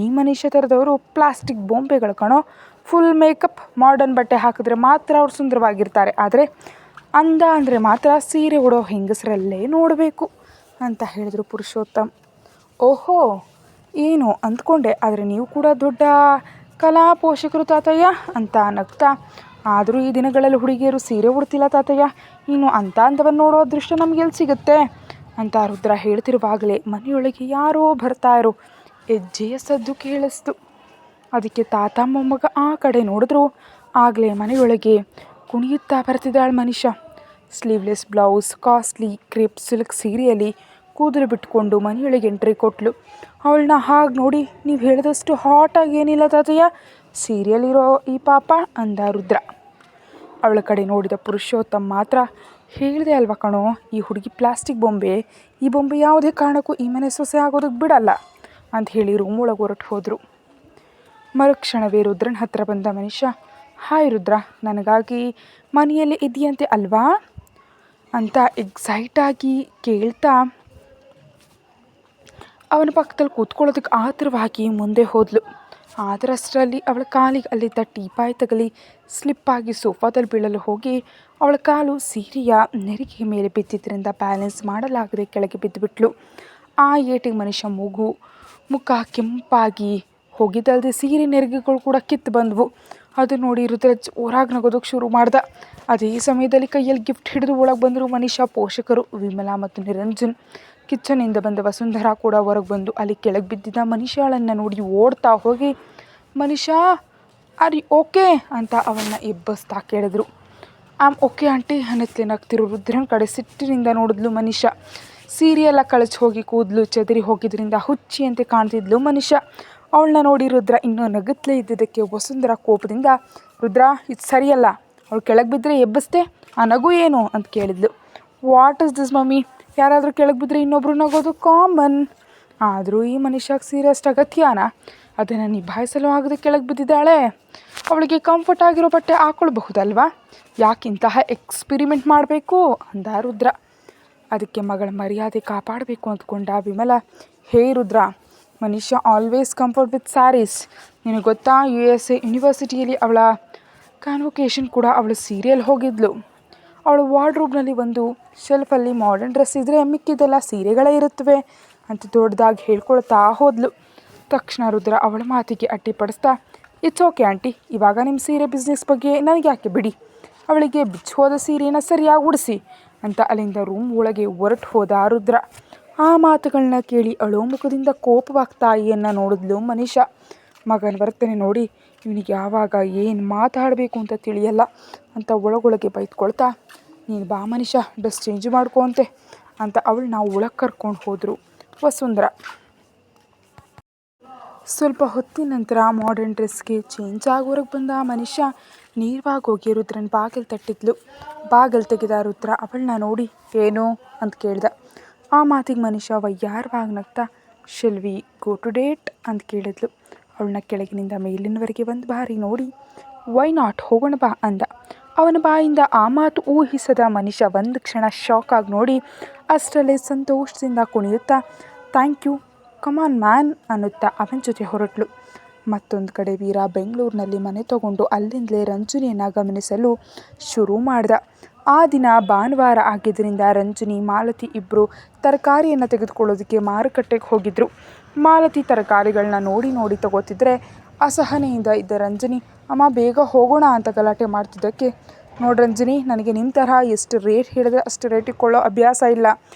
ಈ ಮನುಷ್ಯ ಥರದವರು ಪ್ಲಾಸ್ಟಿಕ್ ಬೊಂಬೆಗಳು ಕಣೋ. ಫುಲ್ ಮೇಕಪ್ ಮಾಡರ್ನ್ ಬಟ್ಟೆ ಹಾಕಿದ್ರೆ ಮಾತ್ರ ಅವ್ರು ಸುಂದರವಾಗಿರ್ತಾರೆ, ಆದರೆ ಅಂದ ಅಂದರೆ ಮಾತ್ರ ಸೀರೆ ಉಡೋ ಹೆಂಗಸರಲ್ಲೇ ನೋಡಬೇಕು ಅಂತ ಹೇಳಿದ್ರು ಪುರುಷೋತ್ತಮ್. ಓಹೋ ಏನು ಅಂದ್ಕೊಂಡೆ, ಆದರೆ ನೀವು ಕೂಡ ದೊಡ್ಡ ಕಲಾ ಪೋಷಕರು ತಾತಯ್ಯ ಅಂತ ನಗ್ತಾ. ಆದರೂ ಈ ದಿನಗಳಲ್ಲಿ ಹುಡುಗಿಯರು ಸೀರೆ ಉಡ್ತಿಲ್ಲ ತಾತಯ್ಯ, ಇನ್ನು ಅಂಥವನ್ನು ನೋಡೋ ಅದೃಷ್ಟ ನಮಗೆಲ್ಲಿ ಸಿಗುತ್ತೆ ಅಂತ ರುದ್ರ ಹೇಳ್ತಿರುವಾಗಲೇ ಮನೆಯೊಳಗೆ ಯಾರೋ ಬರ್ತಾಯಿರೋ ಹೆಜ್ಜೆಯ ಸದ್ದು ಕೇಳಿಸ್ತು. ಅದಕ್ಕೆ ತಾತ ಮೊಮ್ಮಗ ಆ ಕಡೆ ನೋಡಿದ್ರು. ಆಗಲೇ ಮನೆಯೊಳಗೆ ಕುಣಿಯುತ್ತಾ ಬರ್ತಿದ್ದಾಳೆ ಮನುಷ್ಯ. Sleeveless blouse, costly crepe silk ಸೀರೆಯಲ್ಲಿ ಕೂದಲು ಬಿಟ್ಕೊಂಡು ಮನೆಯೊಳಗೆ ಎಂಟ್ರಿ ಕೊಟ್ಲು. ಅವಳನ್ನ ಹಾಗೆ ನೋಡಿ, ನೀವು ಹೇಳಿದಷ್ಟು ಹಾಟಾಗಿ ಏನಿಲ್ಲ ತಾತಯ್ಯ, ಸೀರಿಯಲ್ಲಿರೋ ಈ ಪಾಪ ಅಂದ ರುದ್ರ. ಅವಳ ಕಡೆ ನೋಡಿದ ಪುರುಷೋತ್ತಮ್ ಮಾತ್ರ, ಹೇಳಿದೆ ಅಲ್ವ ಕಣೋ, ಈ ಹುಡುಗಿ ಪ್ಲಾಸ್ಟಿಕ್ ಬೊಂಬೆ, ಈ ಬೊಂಬೆ ಯಾವುದೇ ಕಾರಣಕ್ಕೂ ಈ ಮನೆ ಸೊಸೆ ಆಗೋದಕ್ಕೆ ಬಿಡಲ್ಲ ಅಂತ ಹೇಳಿ ರೂಮ್ ಒಳಗೆ ಹೊರಟು ಹೋದರು. ಮರುಕ್ಷಣವೇ ರುದ್ರನ ಹತ್ರ ಬಂದ ಮನುಷ್ಯ, ಹಾಯ್ ರುದ್ರ, ನನಗಾಗಿ ಮನೆಯಲ್ಲಿ ಇದೆಯಂತೆ ಅಲ್ವಾ ಅಂತ ಎಕ್ಸೈಟಾಗಿ ಕೇಳ್ತಾ ಅವನ ಪಕ್ಕದಲ್ಲಿ ಕೂತ್ಕೊಳ್ಳೋದಕ್ಕೆ ಆತುರವಾಗಿ ಮುಂದೆ ಹೋದಳು. ಆದರಷ್ಟರಲ್ಲಿ ಅವಳ ಕಾಲಿಗೆ ಅಲ್ಲಿದ್ದ ಟೀಪಾಯಿ ತಗಲಿ ಸ್ಲಿಪ್ಪಾಗಿ ಸೋಫಾದಲ್ಲಿ ಬೀಳಲು ಹೋಗಿ ಅವಳ ಕಾಲು ಸೀರೆಯ ನೆರಿಗೆಯ ಮೇಲೆ ಬಿದ್ದಿದ್ದರಿಂದ ಬ್ಯಾಲೆನ್ಸ್ ಮಾಡಲಾಗದೆ ಕೆಳಗೆ ಬಿದ್ದುಬಿಟ್ಲು. ಆ ಏಟಿಗೆ ಮನುಷ್ಯ ಮುಖ ಕೆಂಪಾಗಿ ಹೋಗಿದ್ದಲ್ಲದೆ ಸೀರೆ ನೆರಿಗೆಗಳು ಕೂಡ ಕಿತ್ತು ಬಂದವು. ಅದು ನೋಡಿ ರುದ್ರಜ್ ಹೊರಾಗಿ ನಗೋದಕ್ಕೆ ಶುರು ಮಾಡ್ದ. ಅದೇ ಸಮಯದಲ್ಲಿ ಕೈಯಲ್ಲಿ ಗಿಫ್ಟ್ ಹಿಡಿದು ಒಳಗೆ ಬಂದರು ಮನುಷ್ಯ ಪೋಷಕರು ವಿಮಲಾ ಮತ್ತು ನಿರಂಜನ್. ಕಿಚನಿಂದ ಬಂದ ವಸುಂಧರಾ ಕೂಡ ಹೊರಗೆ ಬಂದು ಅಲ್ಲಿ ಕೆಳಗೆ ಬಿದ್ದಿದ್ದ ಮನುಷ್ಯಳನ್ನು ನೋಡಿ ಓಡ್ತಾ ಹೋಗಿ, ಮನುಷ್ಯ ಆರ್ ಯು ಓಕೆ ಅಂತ ಅವನ್ನ ಎಬ್ಬಸ್ತಾ ಕೇಳಿದ್ರು. ಆಮ್ ಓಕೆ ಆಂಟಿ ಅನ್ನತ್ಲೆ ನಗ್ತಿರೋ ರುದ್ರನ ಕಡೆ ಸಿಟ್ಟಿನಿಂದ ನೋಡಿದ್ಲು ಮನುಷ್ಯ. ಸೀರೆಯೆಲ್ಲ ಕಳಚಿ ಹೋಗಿ ಕೂದಲು ಚೆದರಿ ಹೋಗಿದ್ರಿಂದ ಹುಚ್ಚಿಯಂತೆ ಕಾಣ್ತಿದ್ಲು ಮನುಷ್ಯ. ಅವಳನ್ನ ನೋಡಿ ರುದ್ರ ಇನ್ನೂ ನಗುತ್ತಲೇ ಇದ್ದಿದ್ದಕ್ಕೆ ವಸುಂಧರಾ ಕೋಪದಿಂದ, ರುದ್ರ ಇದು ಸರಿಯಲ್ಲ, ಅವಳು ಕೆಳಗೆ ಬಿದ್ದರೆ ಎಬ್ಬಿಸ್ದೆ, ಆ ನಗು ಏನು ಅಂತ ಕೇಳಿದ್ಲು. ವಾಟ್ ಇಸ್ ದಿಸ್ ಮಮ್ಮಿ, ಯಾರಾದರೂ ಕೆಳಗೆ ಬಿದ್ದರೆ ಇನ್ನೊಬ್ರು ನಗೋದು ಕಾಮನ್, ಆದರೂ ಈ ಮನುಷ್ಯಕ್ಕೆ ಸೀರೆ ಅಷ್ಟು ಅಗತ್ಯನಾ, ಅದನ್ನು ನಿಭಾಯಿಸಲು ಆಗದೆ ಕೆಳಗೆ ಬಿದ್ದಿದ್ದಾಳೆ ಅವಳಿಗೆ ಕಂಫರ್ಟ್ ಆಗಿರೋ ಬಟ್ಟೆ ಹಾಕ್ಕೊಳ್ಬಹುದಲ್ವಾ, ಯಾಕಿಂತಹ ಎಕ್ಸ್ಪಿರಿಮೆಂಟ್ ಮಾಡಬೇಕು ಅಂದ ರುದ್ರ. ಅದಕ್ಕೆ ಮಗಳ ಮರ್ಯಾದೆ ಕಾಪಾಡಬೇಕು ಅಂದ್ಕೊಂಡ ವಿಮಲ, ಹೇ ರುದ್ರ, ಮನುಷ್ಯ ಆಲ್ವೇಸ್ ಕಂಫರ್ಟ್ ವಿತ್ ಸ್ಯಾರೀಸ್. ನಿನಗೆ ಗೊತ್ತಾ, USA ಯೂನಿವರ್ಸಿಟಿಯಲ್ಲಿ ಅವಳ ಕಾನ್ವೊಕೇಶನ್ ಕೂಡ ಅವಳು ಸೀರೆಯಲ್ಲಿ ಹೋಗಿದ್ಲು. ಅವಳು ವಾರ್ಡ್ರೋಬ್ನಲ್ಲಿ ಒಂದು ಶೆಲ್ಫಲ್ಲಿ ಮಾಡರ್ನ್ ಡ್ರೆಸ್ ಇದ್ದರೆ ಮಿಕ್ಕಿದೆಲ್ಲ ಸೀರೆಗಳೇ ಇರುತ್ತವೆ ಅಂತ ದೊಡ್ಡದಾಗಿ ಹೇಳ್ಕೊಳ್ತಾ ಹೋದ್ಲು. ತಕ್ಷಣ ರುದ್ರ ಅವಳ ಮಾತಿಗೆ ಅಡ್ಡಿಪಡಿಸ್ತಾ, ಇಟ್ಸ್ ಓಕೆ ಆಂಟಿ, ಇವಾಗ ನಿಮ್ಮ ಸೀರೆ ಬಿಸ್ನೆಸ್ ಬಗ್ಗೆ ನನಗೆ ಯಾಕೆ ಬಿಡಿ, ಅವಳಿಗೆ ಬಿಚ್ಚಿ ಹೋದ ಸೀರೆನ ಸರಿಯಾಗಿ ಉಡಿಸಿ ಅಂತ ಅಲ್ಲಿಂದ ರೂಮ್ ಒಳಗೆ ಹೊರಟು ಹೋದ ರುದ್ರ. ಆ ಮಾತುಗಳನ್ನ ಕೇಳಿ ಅಳೋ ಮುಖದಿಂದ ಕೋಪವಾಗಿ ತಾಯಿಯನ್ನು ನೋಡಿದ್ಲು ಮನೀಷಾ. ಮಗನ ವರ್ತನೆ ನೋಡಿ ಇವನಿಗೆ ಯಾವಾಗ ಏನು ಮಾತಾಡಬೇಕು ಅಂತ ತಿಳಿಯಲ್ಲ ಅಂತ ಒಳಗೊಳಗೆ ಬೈದ್ಕೊಳ್ತಾ, ನೀನು ಬಾ ಮನೀಷಾ, ಡ್ರೆಸ್ ಚೇಂಜ್ ಮಾಡ್ಕೊಂತೆ ಅಂತ ಅವಳನ್ನ ಒಳಗೆ ಕರ್ಕೊಂಡು ಹೋದರು ವಸುಂಧರ. ಸ್ವಲ್ಪ ಹೊತ್ತಿನ ನಂತರ ಮಾಡರ್ನ್ ಡ್ರೆಸ್ಗೆ ಚೇಂಜ್ ಆಗೋರಿಗೆ ಬಂದ ಮನುಷ್ಯ ನೇರವಾಗಿ ಹೋಗಿ ರುದ್ರನ ಬಾಗಿಲು ತಟ್ಟಿದ್ಲು. ಬಾಗಿಲು ತೆಗೆದ ರುದ್ರ ಅವಳನ್ನ ನೋಡಿ, ಏನು ಅಂತ ಕೇಳ್ದ. ಆ ಮಾತಿಗೆ ಮನುಷ್ಯ ವಯ್ಯಾರವಾಗಿ ನಗ್ತಾ, shall we go to date ಅಂತ ಕೇಳಿದ್ಲು. ಅವಳನ್ನ ಕೆಳಗಿನಿಂದ ಮೇಲಿನವರೆಗೆ ಒಂದು ಬಾರಿ ನೋಡಿ, ವೈ ನಾಟ್, ಹೋಗೋಣ ಬಾ ಅಂದ. ಅವನ ಬಾಯಿಂದ ಆ ಮಾತು ಊಹಿಸದ ಮನುಷ್ಯ ಒಂದು ಕ್ಷಣ ಶಾಕ್ ಆಗಿ ನೋಡಿ ಅಷ್ಟರಲ್ಲೇ ಸಂತೋಷದಿಂದ ಕುಣಿಯುತ್ತಾ, ಥ್ಯಾಂಕ್ ಯು, ಕಮಾನ್ ಮ್ಯಾನ್ ಅನ್ನುತ್ತಾ ಅವನ ಜೊತೆ ಹೊರಟ್ಲು. ಮತ್ತೊಂದು ಕಡೆ ವೀರ ಬೆಂಗಳೂರಿನಲ್ಲಿ ಮನೆ ತಗೊಂಡು ಅಲ್ಲಿಂದಲೇ ರಂಜನಿಯನ್ನು ಗಮನಿಸಲು ಶುರು ಮಾಡ್ದ. ಆ ದಿನ ಭಾನುವಾರ ಆಗಿದ್ದರಿಂದ ರಂಜನಿ, ಮಾಲತಿ ಇಬ್ಬರು ತರಕಾರಿಯನ್ನು ತೆಗೆದುಕೊಳ್ಳೋದಕ್ಕೆ ಮಾರುಕಟ್ಟೆಗೆ ಹೋಗಿದ್ರು. ಮಾಲತಿ ತರಕಾರಿಗಳನ್ನ ನೋಡಿ ನೋಡಿ ತಗೋತಿದ್ರೆ ಅಸಹನೆಯಿಂದ ಇದ್ದ ರಂಜನಿ, ಅಮ್ಮ ಬೇಗ ಹೋಗೋಣ ಅಂತ ಗಲಾಟೆ ಮಾಡ್ತಿದ್ದಕ್ಕೆ, ನೋಡಿ ರಂಜನಿ, ನನಗೆ ನಿಮ್ಮ ತರಹ ಎಷ್ಟು ರೇಟ್ ಹೇಳಿದ್ರೆ ಅಷ್ಟು ರೇಟಿಗೆ ಕೊಳ್ಳೋ ಅಭ್ಯಾಸ ಇಲ್ಲ.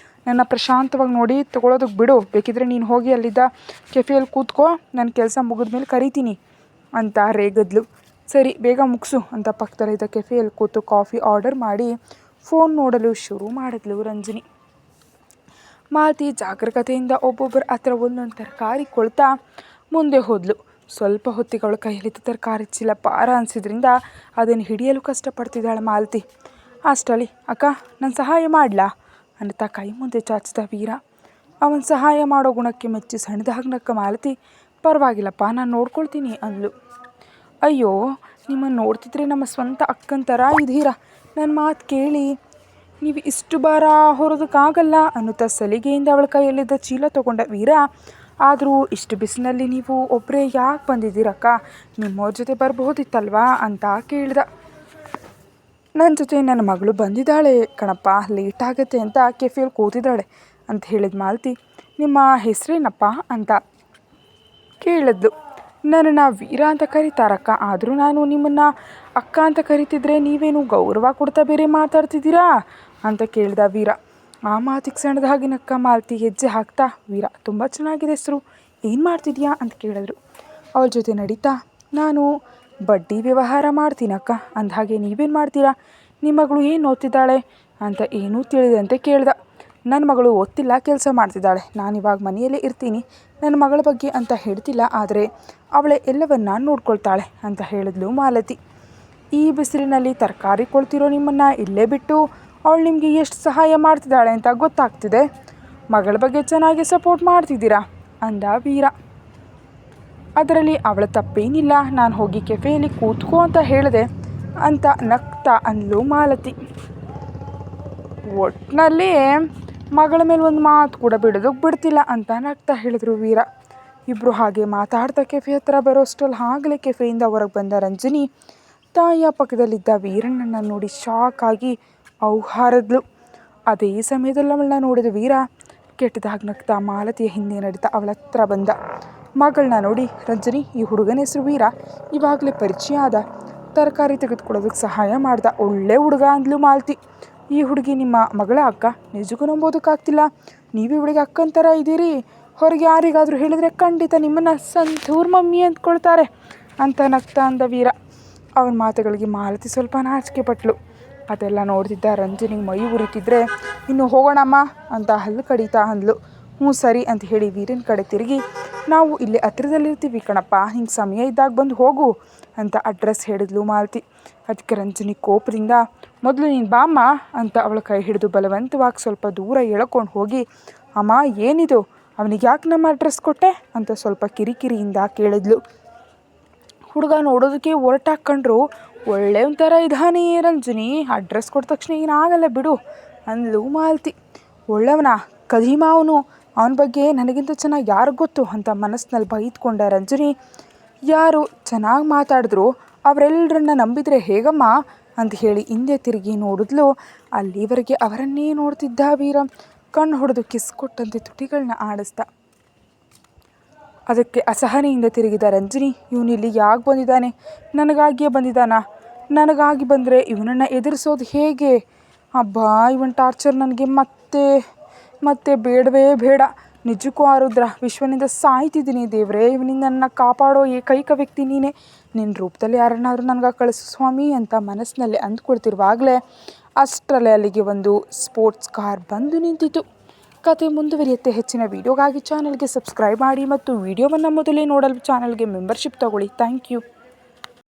ನನ್ನ ಪ್ರಶಾಂತವಾಗಿ ನೋಡಿ ತೊಗೊಳೋದಕ್ಕೆ ಬಿಡು, ಬೇಕಿದ್ರೆ ನೀನು ಹೋಗಿ ಅಲ್ಲಿದ್ದ ಕೆಫೆಯಲ್ಲಿ ಕೂತ್ಕೋ, ನನ್ನ ಕೆಲಸ ಮುಗಿದ್ಮೇಲೆ ಕರಿತೀನಿ ಅಂತ ರೇಗದ್ಲು. ಸರಿ ಬೇಗ ಮುಗಿಸು ಅಂತ ಪಕ್ಕದಲ್ಲಿದ್ದ ಕೆಫೆಯಲ್ಲಿ ಕೂತು ಕಾಫಿ ಆರ್ಡರ್ ಮಾಡಿ ಫೋನ್ ನೋಡಲು ಶುರು ಮಾಡಿದ್ಲು ರಂಜನಿ. ಮಾಲತಿ ಜಾಗರೂಕತೆಯಿಂದ ಒಬ್ಬೊಬ್ಬರ ಹತ್ರ ಒಂದೊಂದು ತರಕಾರಿ ಕೊಳ್ತಾ ಮುಂದೆ ಹೋದ್ಲು. ಸ್ವಲ್ಪ ಹೊತ್ತಿಗೆ ಅವಳ ಕೈಯಲ್ಲಿದ್ದ ತರಕಾರಿ ಚೀಲ ಭಾರ ಅನಿಸಿದ್ರಿಂದ ಅದನ್ನು ಹಿಡಿಯಲು ಕಷ್ಟಪಡ್ತಿದ್ದಾಳೆ ಮಾಲತಿ. ಅಷ್ಟರಲ್ಲಿ, ಅಕ್ಕ ನಾನು ಸಹಾಯ ಮಾಡಲಾ ಅನ್ನುತ್ತಾ ಕೈ ಮುಂದೆ ಚಾಚಿದ ವೀರ. ಅವನ ಸಹಾಯ ಮಾಡೋ ಗುಣಕ್ಕೆ ಮೆಚ್ಚಿ ಸಣ್ಣದಾಗಿ ನಕ್ಕ ಮಾಲತಿ, ಪರವಾಗಿಲ್ಲಪ್ಪ ನಾನು ನೋಡ್ಕೊಳ್ತೀನಿ ಅಂದ್ಲು. ಅಯ್ಯೋ, ನಿಮ್ಮನ್ನು ನೋಡ್ತಿದ್ರೆ ನಮ್ಮ ಸ್ವಂತ ಅಕ್ಕನ ಥರ ಇದ್ದೀರಾ, ನನ್ನ ಮಾತು ಕೇಳಿ, ನೀವು ಇಷ್ಟು ಭಾರ ಹೊರೋದಕ್ಕಾಗಲ್ಲ ಅನ್ನುತ್ತಾ ಸಲಿಗೆಯಿಂದ ಅವಳ ಕೈಯಲ್ಲಿದ್ದ ಚೀಲ ತೊಗೊಂಡ ವೀರ. ಆದರೂ ಇಷ್ಟು ಬಿಸಿನಲ್ಲಿ ನೀವು ಒಬ್ಬರೇ ಯಾಕೆ ಬಂದಿದ್ದೀರಕ್ಕ, ನಿಮ್ಮವ್ರ ಜೊತೆ ಬರಬಹುದಿತ್ತಲ್ವಾ ಅಂತ ಕೇಳ್ದ. ನನ್ನ ಜೊತೆ ನನ್ನ ಮಗಳು ಬಂದಿದ್ದಾಳೆ ಕಣಪ್ಪ, ಲೇಟ್ ಆಗುತ್ತೆ ಅಂತ ಕೆಫೆಯಲ್ಲಿ ಕೂತಿದ್ದಾಳೆ ಅಂತ ಹೇಳಿದ ಮಾಲತಿ. ನಿಮ್ಮ ಹೆಸರೇನಪ್ಪ ಅಂತ ಕೇಳಿದ್ಲು. ನನ್ನನ್ನು ವೀರ ಅಂತ ಕರೀತಾರಕ್ಕ, ಆದರೂ ನಾನು ನಿಮ್ಮನ್ನು ಅಕ್ಕ ಅಂತ ಕರಿತಿದ್ರೆ ನೀವೇನು ಗೌರವ ಕೊಡ್ತಾ ಬೇರೆ ಮಾತಾಡ್ತಿದ್ದೀರಾ ಅಂತ ಕೇಳ್ದ ವೀರ. ಆ ಮಾತಿಗೆ ಸಣ್ಣದಾಗಿ ನಕ್ಕ ಮಾಲತಿ ಹೆಜ್ಜೆ ಹಾಕ್ತಾ, ವೀರ ತುಂಬ ಚೆನ್ನಾಗಿದೆ ಹೆಸರು, ಏನು ಮಾಡ್ತಿದ್ಯಾ ಅಂತ ಕೇಳಿದ್ರು. ಅವಳ ಜೊತೆ ನಡೀತಾ, ನಾನು ಬಡ್ಡಿ ವ್ಯವಹಾರ ಮಾಡ್ತೀನಕ್ಕ, ಅಂದಹಾಗೆ ನೀವೇನು ಮಾಡ್ತೀರಾ, ನಿಮ್ಮ ಮಗಳು ಏನು ಓದ್ತಿದ್ದಾಳೆ ಅಂತ ಏನೂ ತಿಳಿದಂತೆ ಕೇಳ್ದ. ನನ್ನ ಮಗಳು ಓದ್ತಿಲ್ಲ, ಕೆಲಸ ಮಾಡ್ತಿದ್ದಾಳೆ, ನಾನಿವಾಗ ಮನೆಯಲ್ಲೇ ಇರ್ತೀನಿ, ನನ್ನ ಮಗಳ ಬಗ್ಗೆ ಅಂತ ಹೇಳ್ತಿಲ್ಲ, ಆದರೆ ಅವಳೇ ಎಲ್ಲವನ್ನ ನೋಡ್ಕೊಳ್ತಾಳೆ ಅಂತ ಹೇಳಿದ್ಲು ಮಾಲತಿ. ಈ ಬಿಸಿಲಿನಲ್ಲಿ ತರಕಾರಿ ಕೊಳ್ತಿರೋ ನಿಮ್ಮನ್ನು ಇಲ್ಲೇ ಬಿಟ್ಟು ಅವಳು ನಿಮಗೆ ಎಷ್ಟು ಸಹಾಯ ಮಾಡ್ತಿದ್ದಾಳೆ ಅಂತ ಗೊತ್ತಾಗ್ತಿದೆ, ಮಗಳ ಬಗ್ಗೆ ಚೆನ್ನಾಗಿ ಸಪೋರ್ಟ್ ಮಾಡ್ತಿದ್ದೀರಾ ಅಂದ ವೀರ. ಅದರಲ್ಲಿ ಅವಳ ತಪ್ಪೇನಿಲ್ಲ, ನಾನು ಹೋಗಿ ಕೆಫೆಯಲ್ಲಿ ಕೂತ್ಕೋ ಅಂತ ಹೇಳಿದೆ ಅಂತ ನಗ್ತಾ ಅಂದ್ಲು ಮಾಲತಿ. ಒಟ್ಟಿನಲ್ಲಿ ಮಗಳ ಮೇಲೆ ಒಂದು ಮಾತು ಕೂಡ ಬಿಡೋದಕ್ಕೆ ಬಿಡ್ತಿಲ್ಲ ಅಂತ ನಗ್ತಾ ಹೇಳಿದ್ರು ವೀರ. ಇಬ್ಬರು ಹಾಗೆ ಮಾತಾಡ್ತಾ ಕೆಫೆ ಹತ್ರ ಬರೋಷ್ಟರಲ್ಲಿ ಆಗಲೇ ಕೆಫೆಯಿಂದ ಹೊರಗೆ ಬಂದ ರಂಜನಿ ತಾಯಿಯ ಪಕ್ಕದಲ್ಲಿದ್ದ ವೀರಣ್ಣನ ನೋಡಿ ಶಾಕ್ ಆಗಿ ಹಾರಿದ್ಲು. ಅದೇ ಸಮಯದಲ್ಲಿ ಅವಳನ್ನ ನೋಡಿದ ವೀರ ಕೆಟ್ಟದಾಗಿ ನಗ್ತಾ ಮಾಲತಿಯ ಹಿಂದೆ ನಡೀತಾ ಅವಳ ಹತ್ರ ಬಂದ. ಮಗಳನ್ನ ನೋಡಿ, ರಂಜನಿ, ಈ ಹುಡುಗನ ಹೆಸರು ವೀರ, ಇವಾಗಲೇ ಪರಿಚಯ ಆದ, ತರಕಾರಿ ತೆಗೆದುಕೊಳ್ಳೋದಕ್ಕೆ ಸಹಾಯ ಮಾಡ್ದ, ಒಳ್ಳೆ ಹುಡುಗ ಅಂದ್ಲು ಮಾಲತಿ. ಈ ಹುಡುಗಿ ನಿಮ್ಮ ಮಗಳ ಅಕ್ಕ, ನಿಜಕ್ಕೂ ನಂಬೋದಕ್ಕಾಗ್ತಿಲ್ಲ, ನೀವು ಇವಳಿಗೆ ಅಕ್ಕನ ಥರ ಇದ್ದೀರಿ, ಹೊರಗೆ ಯಾರಿಗಾದರೂ ಹೇಳಿದರೆ ಖಂಡಿತ ನಿಮ್ಮನ್ನು ಸಂತೂರ್ ಮಮ್ಮಿ ಅಂದ್ಕೊಳ್ತಾರೆ ಅಂತ ನಗ್ತಾ ಅಂದ ವೀರ. ಅವನ ಮಾತುಗಳಿಗೆ ಮಾಲತಿ ಸ್ವಲ್ಪ ನಾಚಿಕೆ ಪಟ್ಲು. ಅದೆಲ್ಲ ನೋಡ್ತಿದ್ದ ರಂಜನಿಗೆ ಮೈ ಉರಿತಿದ್ರೆ, ಇನ್ನು ಹೋಗೋಣಮ್ಮ ಅಂತ ಹಲ್ಲು ಕಡಿತಾ ಅಂದ್ಲು. ಹ್ಞೂ ಸರಿ ಅಂತ ಹೇಳಿ ವೀರನ ಕಡೆ ತಿರುಗಿ, ನಾವು ಇಲ್ಲಿ ಹತ್ರದಲ್ಲಿರ್ತೀವಿ ಕಣಪ್ಪ, ಹಿಂಗೆ ಸಮಯ ಇದ್ದಾಗ ಬಂದು ಹೋಗು ಅಂತ ಅಡ್ರೆಸ್ ಹೇಳಿದ್ಲು ಮಾಲತಿ. ಅದಕ್ಕೆ ರಂಜನಿ ಕೋಪದಿಂದ, ಮೊದಲು ನೀನು ಬಾಮ್ಮ ಅಂತ ಅವಳ ಕೈ ಹಿಡಿದು ಬಲವಂತವಾಗಿ ಸ್ವಲ್ಪ ದೂರ ಎಳ್ಕೊಂಡು ಹೋಗಿ, ಅಮ್ಮ ಏನಿದು, ಅವನಿಗೆ ಯಾಕೆ ನಮ್ಮ ಅಡ್ರೆಸ್ ಕೊಟ್ಟೆ ಅಂತ ಸ್ವಲ್ಪ ಕಿರಿಕಿರಿಯಿಂದ ಕೇಳಿದ್ಲು. ಹುಡುಗ ನೋಡೋದಕ್ಕೆ ಹೊರಟಾಕೊಂಡ್ರು. ಒಳ್ಳೆ ಒಂಥರ ಇದ್ದಾನೆ ರಂಜನಿ, ಅಡ್ರೆಸ್ ಕೊಟ್ಟ ತಕ್ಷಣ ಏನಾಗಲ್ಲ ಬಿಡು ಅಂದ್ಲು ಮಾಲತಿ. ಒಳ್ಳೆಯವನ ಕದೀಮ ಅವನ ಬಗ್ಗೆ ನನಗಿಂತ ಚೆನ್ನಾಗಿ ಯಾರಿಗೆ ಗೊತ್ತು ಅಂತ ಮನಸ್ಸಿನಲ್ಲಿ ಬೈದ್ಕೊಂಡ ರಂಜನಿ. ಯಾರು ಚೆನ್ನಾಗಿ ಮಾತಾಡಿದ್ರು ಅವರೆಲ್ಲರನ್ನ ನಂಬಿದರೆ ಹೇಗಮ್ಮ ಅಂತ ಹೇಳಿ ಹಿಂದೆ ತಿರುಗಿ ನೋಡಿದ್ಲು. ಅಲ್ಲಿವರೆಗೆ ಅವರನ್ನೇ ನೋಡ್ತಿದ್ದ ವೀರ ಕಣ್ಣು ಹೊಡೆದು ಕಿಸ್ ಕೊಟ್ಟಂತೆ ತುಟಿಗಳನ್ನ ಆಡಿಸ್ದ. ಅದಕ್ಕೆ ಅಸಹನೆಯಿಂದ ತಿರುಗಿದ ರಂಜನಿ, ಇವನಿಲ್ಲಿ ಯಾಕೆ ಬಂದಿದ್ದಾನೆ? ನನಗಾಗಿಯೇ ಬಂದಿದ್ದಾನಾ? ನನಗಾಗಿ ಬಂದರೆ ಇವನನ್ನು ಎದುರಿಸೋದು ಹೇಗೆ? ಅಬ್ಬಾ, ಇವನ್ ಟಾರ್ಚರ್ ನನಗೆ ಮತ್ತೆ ಬೇಡವೇ ಬೇಡ. ನಿಜಕ್ಕೂ ಆರುದ್ರ, ವಿಶ್ವನಿಂದ ಸಾಯ್ತಿದ್ದೀನಿ ದೇವ್ರೆ, ಇವನಿಂದ ನನ್ನ ಕಾಪಾಡೋ ಏಕೈಕ ವ್ಯಕ್ತಿ ನೀನೇ. ನಿನ್ನ ರೂಪದಲ್ಲಿ ಯಾರನ್ನಾದರೂ ನನಗೆ ಕಳಿಸು ಸ್ವಾಮಿ ಅಂತ ಮನಸ್ಸಿನಲ್ಲಿ ಅಂದ್ಕೊಳ್ತಿರುವಾಗಲೇ ಅಷ್ಟರಲ್ಲೇ ಅಲ್ಲಿಗೆ ಒಂದು ಸ್ಪೋರ್ಟ್ಸ್ ಕಾರ್ ಬಂದು ನಿಂತಿತು. ಕತೆ ಮುಂದುವರಿಯುತ್ತೆ. ಹೆಚ್ಚಿನ ವೀಡಿಯೋಗಾಗಿ ಚಾನಲ್ಗೆ ಸಬ್ಸ್ಕ್ರೈಬ್ ಮಾಡಿ ಮತ್ತು ವಿಡಿಯೋವನ್ನು ಮೊದಲೇ ನೋಡಲು ಚಾನಲ್ಗೆ ಮೆಂಬರ್ಶಿಪ್ ತಗೊಳ್ಳಿ. Thank you.